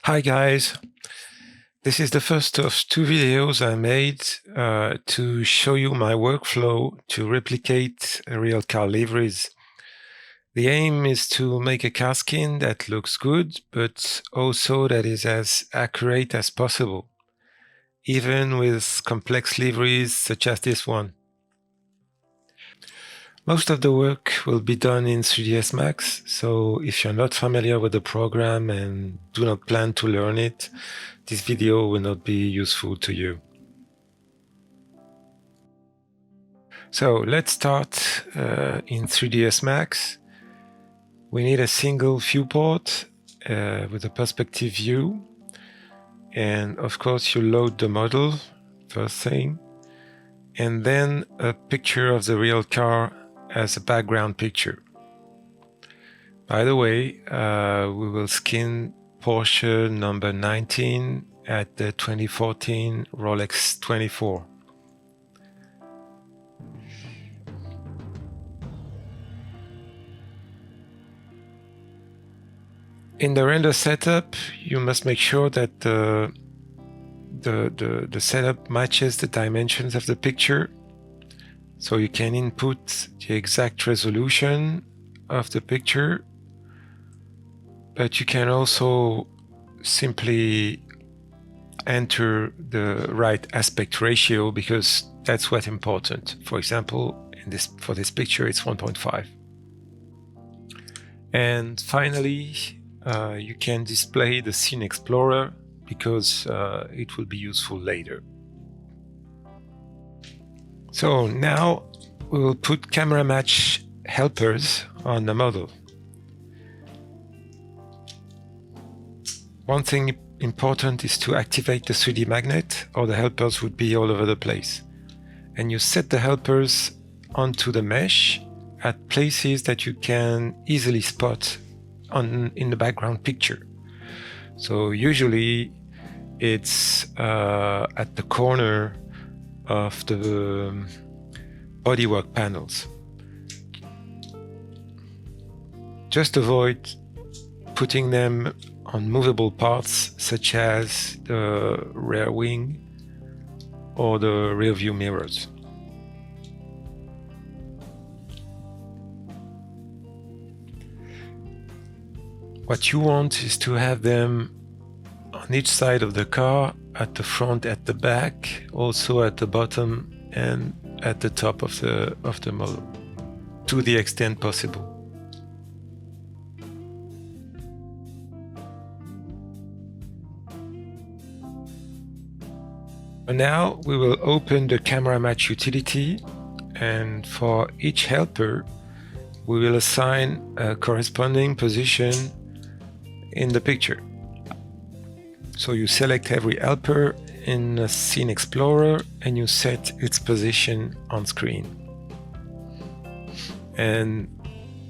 Hi guys, this is the first of two videos I made to show you my workflow to replicate real car liveries. The aim is to make a car skin that looks good, but also that is as accurate as possible, even with complex liveries such as this one. Most of the work will be done in 3ds Max, so if you're not familiar with the program and do not plan to learn it, this video will not be useful to you. So let's start in 3ds Max. We need a single viewport with a perspective view, and of course you load the model first thing, and then a picture of the real car as a background picture. By the way, we will skin Porsche number 19 at the 2014 Rolex 24. In the render setup, you must make sure that the setup matches the dimensions of the picture, so you can input the exact resolution of the picture, but you can also simply enter the right aspect ratio, because that's what's important. For example, for this picture it's 1.5. And finally, you can display the Scene Explorer, because it will be useful later. So now we will put camera match helpers on the model. One thing important is to activate the 3D magnet, or the helpers would be all over the place. And you set the helpers onto the mesh at places that you can easily spot in the background picture. So usually it's at the corner of the bodywork panels. Just avoid putting them on movable parts such as the rear wing or the rear view mirrors. What you want is to have them on each side of the car, at the front, at the back, also at the bottom and at the top of the model, to the extent possible. And now we will open the camera match utility, and for each helper we will assign a corresponding position in the picture. So you select every helper in a Scene Explorer and you set its position on screen. And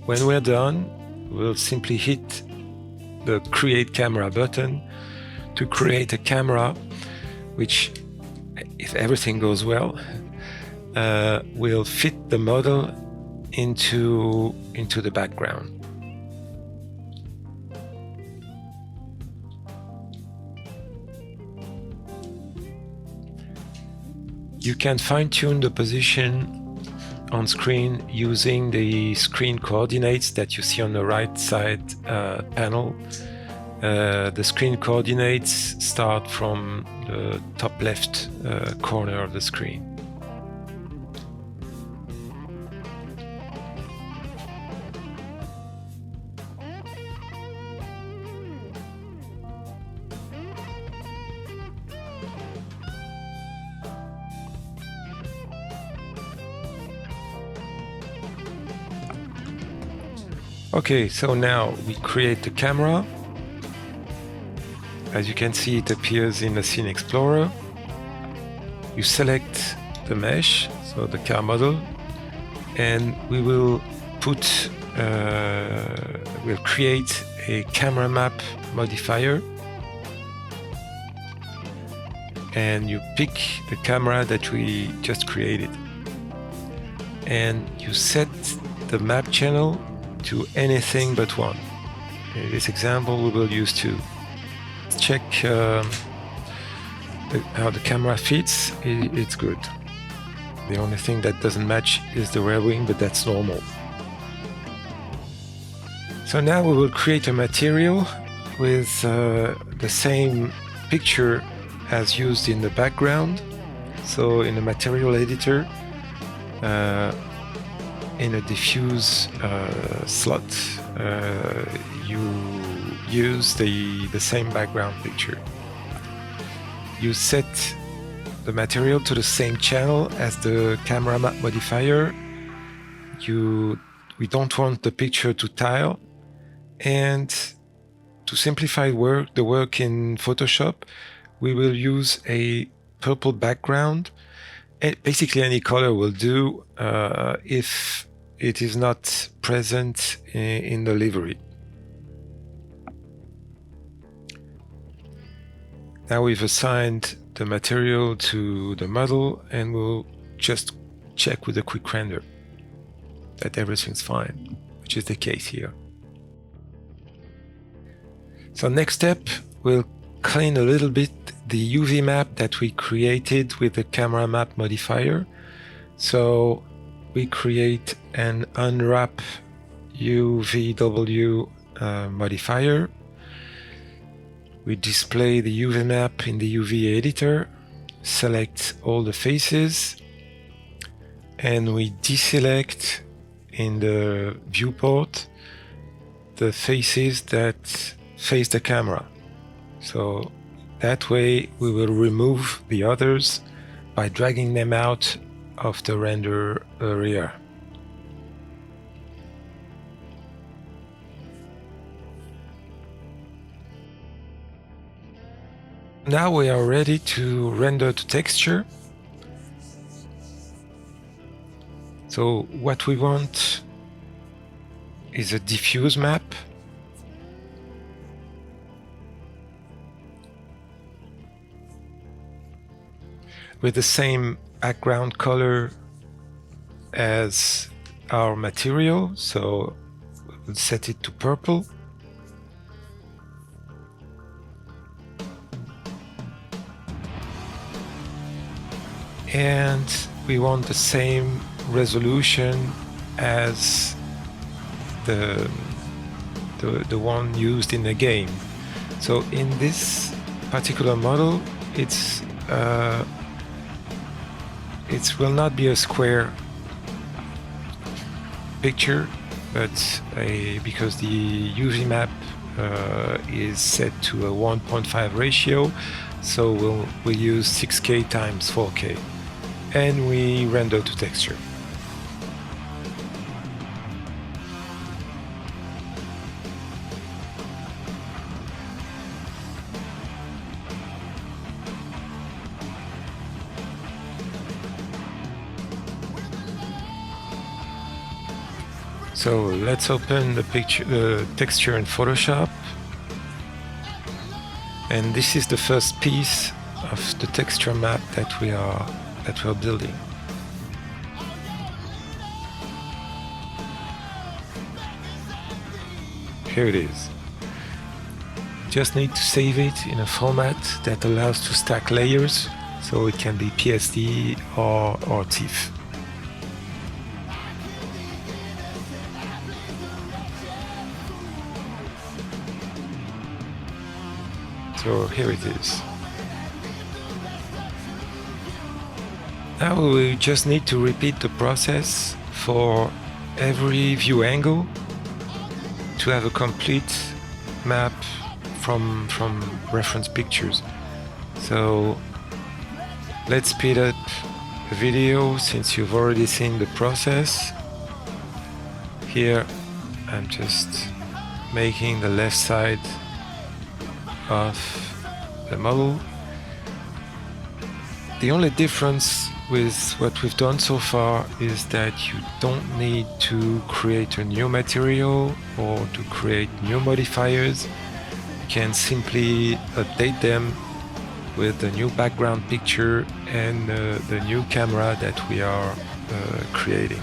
when we're done, we'll simply hit the Create Camera button to create a camera which, if everything goes well, will fit the model into the background. You can fine-tune the position on screen using the screen coordinates that you see on the right side panel. The screen coordinates start from the top left corner of the screen. Okay, so now we create the camera. As you can see, it appears in the Scene Explorer. You select the mesh, so the car model, and we will we'll create a camera map modifier, and you pick the camera that we just created, and you set the map channel to anything but one. In this example we will use 2. check how the camera fits. It's good. The only thing that doesn't match is the rear wing, but that's normal. So now we will create a material with the same picture as used in the background. So in the material editor, in a diffuse slot, you use the same background picture. You set the material to the same channel as the camera map modifier. We don't want the picture to tile, and to simplify the work in Photoshop, we will use a purple background. Basically any color will do if it is not present in the livery. Now we've assigned the material to the model, and we'll just check with a quick render that everything's fine, which is the case here. So next step, we'll clean a little bit the UV map that we created with the camera map modifier. So we create an unwrap UVW modifier. We display the UV map in the UV editor, select all the faces, and we deselect in the viewport the faces that face the camera. So that way we will remove the others by dragging them out of the render area. Now we are ready to render the texture. So what we want is a diffuse map. With the same background color as our material, so we'll set it to purple. And we want the same resolution as the one used in the game. So in this particular model, it will not be a square picture, but because the UV map is set to a 1.5 ratio, so we'll use 6K times 4K, and we render to texture. So let's open the texture in Photoshop, and this is the first piece of the texture map that we are building. Here it is. Just need to save it in a format that allows to stack layers, so it can be PSD or TIFF. So here it is. Now we just need to repeat the process for every view angle to have a complete map from reference pictures. So let's speed up the video since you've already seen the process. Here I'm just making the left side of the model. The only difference with what we've done so far is that you don't need to create a new material or to create new modifiers. You can simply update them with the new background picture and the new camera that we are creating.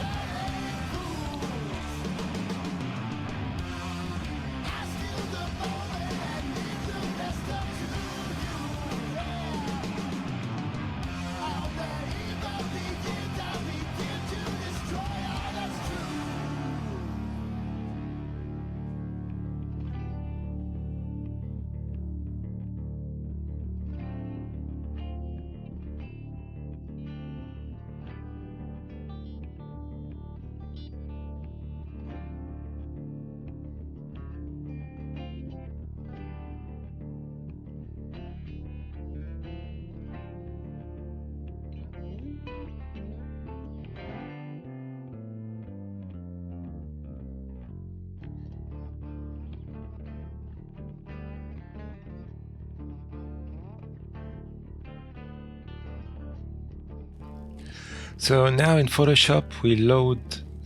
So now in Photoshop, we load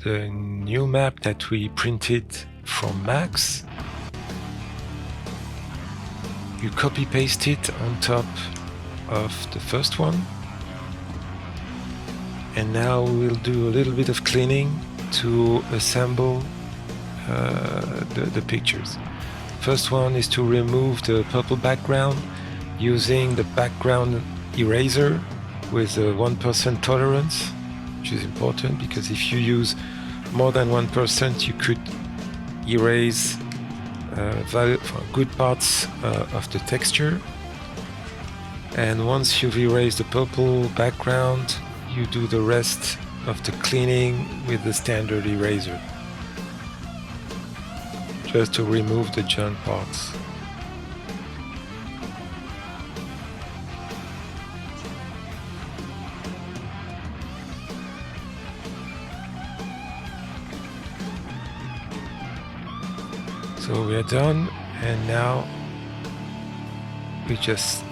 the new map that we printed from Max. You copy paste it on top of the first one. And now we'll do a little bit of cleaning to assemble the pictures. First one is to remove the purple background using the background eraser with a 1% tolerance, which is important because if you use more than 1%, you could erase good parts of the texture. And once you've erased the purple background, you do the rest of the cleaning with the standard eraser, just to remove the junk parts. So we are done, and now we just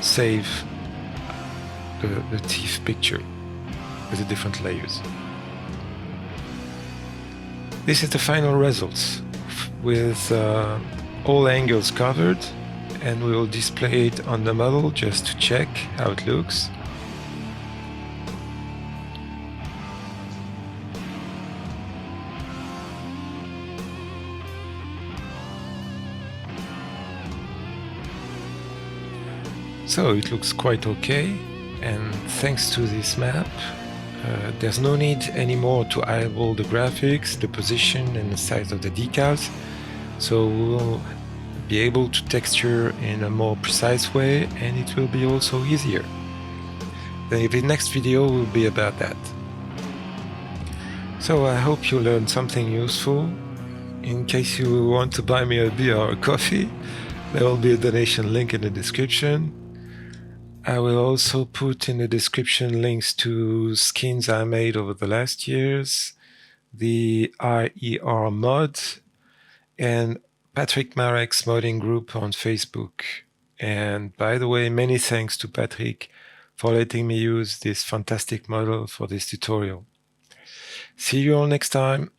save the teeth picture with the different layers. This is the final results with all angles covered, and we will display it on the model just to check how it looks. So it looks quite okay, and thanks to this map, there's no need anymore to eyeball the graphics, the position and the size of the decals, so we'll be able to texture in a more precise way, and it will be also easier. The next video will be about that. So I hope you learned something useful. In case you want to buy me a beer or a coffee, there will be a donation link in the description. I will also put in the description links to skins I made over the last years, the IER mod, and Patrick Marek's modding group on Facebook. And by the way, many thanks to Patrick for letting me use this fantastic model for this tutorial. See you all next time.